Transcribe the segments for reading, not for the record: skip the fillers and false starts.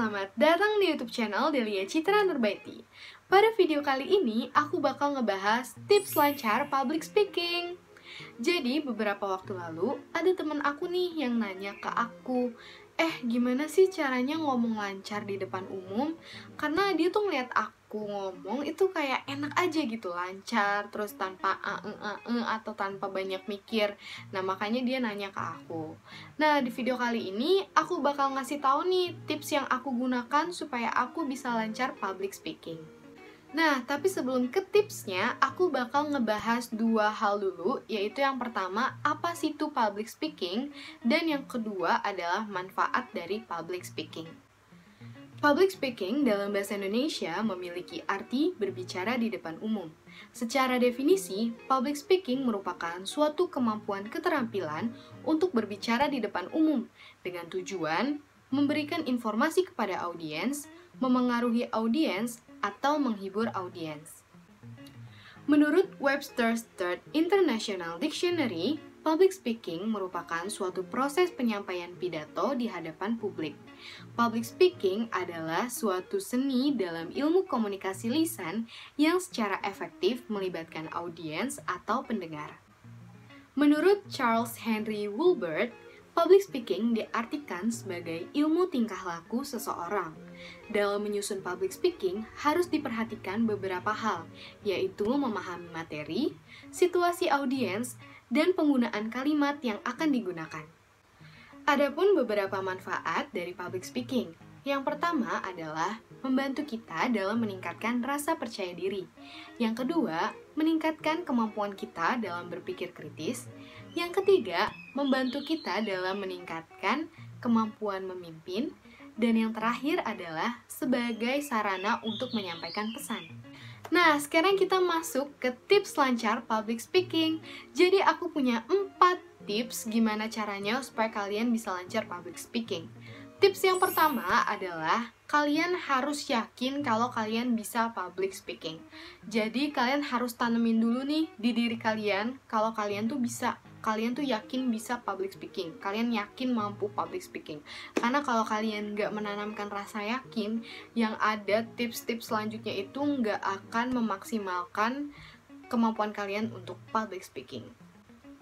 selamat datang di YouTube channel Delia Citra Nurbaiti. Pada video kali ini, aku bakal ngebahas tips lancar public speaking. Jadi, beberapa waktu lalu, ada temen aku nih yang nanya ke aku, gimana sih caranya ngomong lancar di depan umum? Karena dia tuh ngeliat aku ngomong itu kayak enak aja gitu, lancar, terus tanpa atau tanpa banyak mikir. Nah, makanya dia nanya ke aku. Nah, di video kali ini, aku bakal ngasih tahu nih tips yang aku gunakan supaya aku bisa lancar public speaking. Nah, tapi sebelum ke tipsnya, aku bakal ngebahas dua hal dulu, yaitu yang pertama, apa sih itu public speaking, dan yang kedua adalah manfaat dari public speaking. Public speaking dalam bahasa Indonesia memiliki arti berbicara di depan umum. Secara definisi, public speaking merupakan suatu kemampuan keterampilan untuk berbicara di depan umum, dengan tujuan memberikan informasi kepada audiens, memengaruhi audiens, atau menghibur audiens. Menurut Webster's Third International Dictionary, public speaking merupakan suatu proses penyampaian pidato di hadapan publik. Public speaking adalah suatu seni dalam ilmu komunikasi lisan yang secara efektif melibatkan audiens atau pendengar. Menurut Charles Henry Woolbert, public speaking diartikan sebagai ilmu tingkah laku seseorang. Dalam menyusun public speaking, harus diperhatikan beberapa hal, yaitu memahami materi, situasi audiens, dan penggunaan kalimat yang akan digunakan. Adapun beberapa manfaat dari public speaking. Yang pertama adalah membantu kita dalam meningkatkan rasa percaya diri. Yang kedua, meningkatkan kemampuan kita dalam berpikir kritis. Yang ketiga, membantu kita dalam meningkatkan kemampuan memimpin. Dan yang terakhir adalah sebagai sarana untuk menyampaikan pesan. Nah, sekarang kita masuk ke tips lancar public speaking. Jadi aku punya 4 tips gimana caranya supaya kalian bisa lancar public speaking. Tips yang pertama adalah kalian harus yakin kalau kalian bisa public speaking. Jadi kalian harus tanemin dulu nih di diri kalian kalau kalian tuh bisa. Kalian tuh yakin bisa public speaking. Kalian yakin mampu public speaking. Karena kalau kalian nggak menanamkan rasa yakin, yang ada tips-tips selanjutnya itu nggak akan memaksimalkan kemampuan kalian untuk public speaking.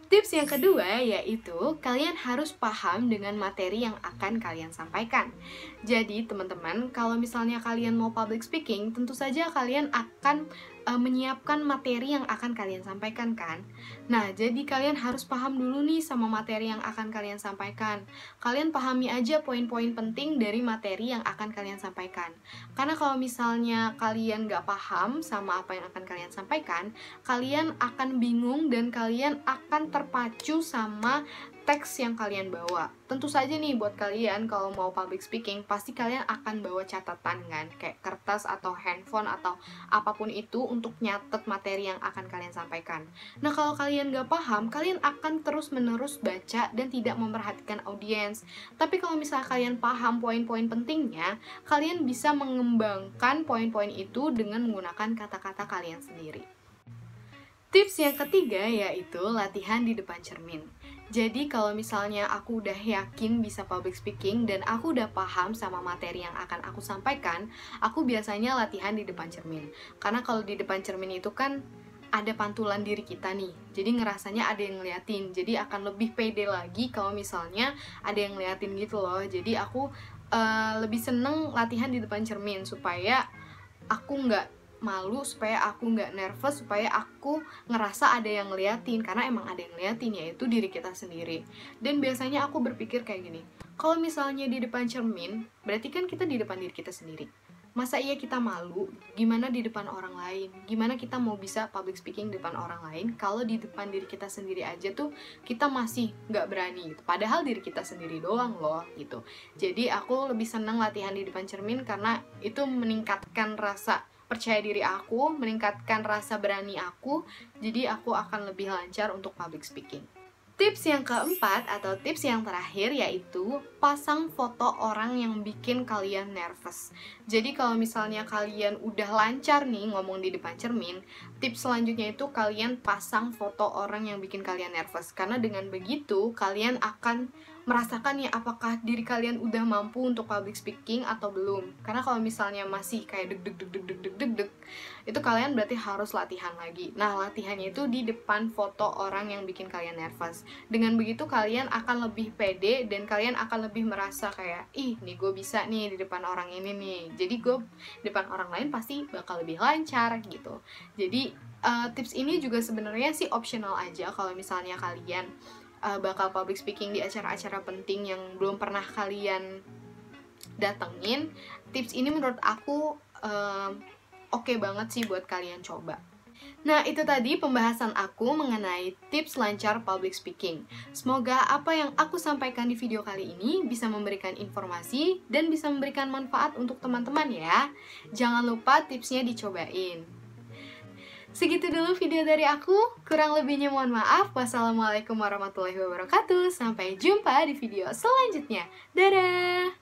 Tips yang kedua yaitu kalian harus paham dengan materi yang akan kalian sampaikan. Jadi teman-teman, kalau misalnya kalian mau public speaking, tentu saja kalian akan menyiapkan materi yang akan kalian sampaikan kan. Nah, jadi kalian harus paham dulu nih sama materi yang akan kalian sampaikan. Kalian pahami aja poin-poin penting dari materi yang akan kalian sampaikan. Karena kalau misalnya kalian nggak paham sama apa yang akan kalian sampaikan, kalian akan bingung dan kalian akan terpacu sama teks yang kalian bawa. Tentu saja nih buat kalian kalau mau public speaking, pasti kalian akan bawa catatan kan, kayak kertas atau handphone atau apapun itu untuk nyatet materi yang akan kalian sampaikan. Nah, kalau kalian gak paham, kalian akan terus-menerus baca dan tidak memperhatikan audiens. Tapi kalau misalnya kalian paham poin-poin pentingnya, kalian bisa mengembangkan poin-poin itu dengan menggunakan kata-kata kalian sendiri. Tips yang ketiga yaitu latihan di depan cermin. Jadi kalau misalnya aku udah yakin bisa public speaking dan aku udah paham sama materi yang akan aku sampaikan, aku biasanya latihan di depan cermin. Karena kalau di depan cermin itu kan ada pantulan diri kita nih, jadi ngerasanya ada yang ngeliatin. Jadi akan lebih pede lagi kalau misalnya ada yang ngeliatin gitu loh. Jadi aku lebih seneng latihan di depan cermin supaya aku nggak malu, supaya aku nggak nervous, supaya aku ngerasa ada yang ngeliatin, karena emang ada yang ngeliatin, yaitu diri kita sendiri. Dan biasanya aku berpikir kayak gini, kalau misalnya di depan cermin, berarti kan kita di depan diri kita sendiri. Masa iya kita malu? Gimana di depan orang lain? Gimana kita mau bisa public speaking di depan orang lain kalau di depan diri kita sendiri aja tuh kita masih nggak berani gitu. Padahal diri kita sendiri doang loh gitu. Jadi aku lebih senang latihan di depan cermin karena itu meningkatkan rasa percaya diri aku, meningkatkan rasa berani aku, jadi aku akan lebih lancar untuk public speaking. Tips yang keempat atau tips yang terakhir yaitu pasang foto orang yang bikin kalian nervous. Jadi kalau misalnya kalian udah lancar nih ngomong di depan cermin, tips selanjutnya itu kalian pasang foto orang yang bikin kalian nervous. Karena dengan begitu kalian akan merasakan nih apakah diri kalian udah mampu untuk public speaking atau belum. Karena kalau misalnya masih kayak deg, itu kalian berarti harus latihan lagi. Nah, latihannya itu di depan foto orang yang bikin kalian nervous. Dengan begitu kalian akan lebih pede dan kalian akan lebih merasa kayak, ih nih gue bisa nih di depan orang ini nih. Jadi gue di depan orang lain pasti bakal lebih lancar gitu. Jadi tips ini juga sebenarnya sih optional aja kalau misalnya kalian bakal public speaking di acara-acara penting yang belum pernah kalian datengin. Tips ini menurut aku oke banget sih buat kalian coba. Nah, itu tadi pembahasan aku mengenai tips lancar public speaking. Semoga apa yang aku sampaikan di video kali ini bisa memberikan informasi dan bisa memberikan manfaat untuk teman-teman ya. Jangan lupa tipsnya dicobain. Segitu dulu video dari aku, kurang lebihnya mohon maaf. Wassalamualaikum warahmatullahi wabarakatuh. Sampai jumpa di video selanjutnya. Dadah!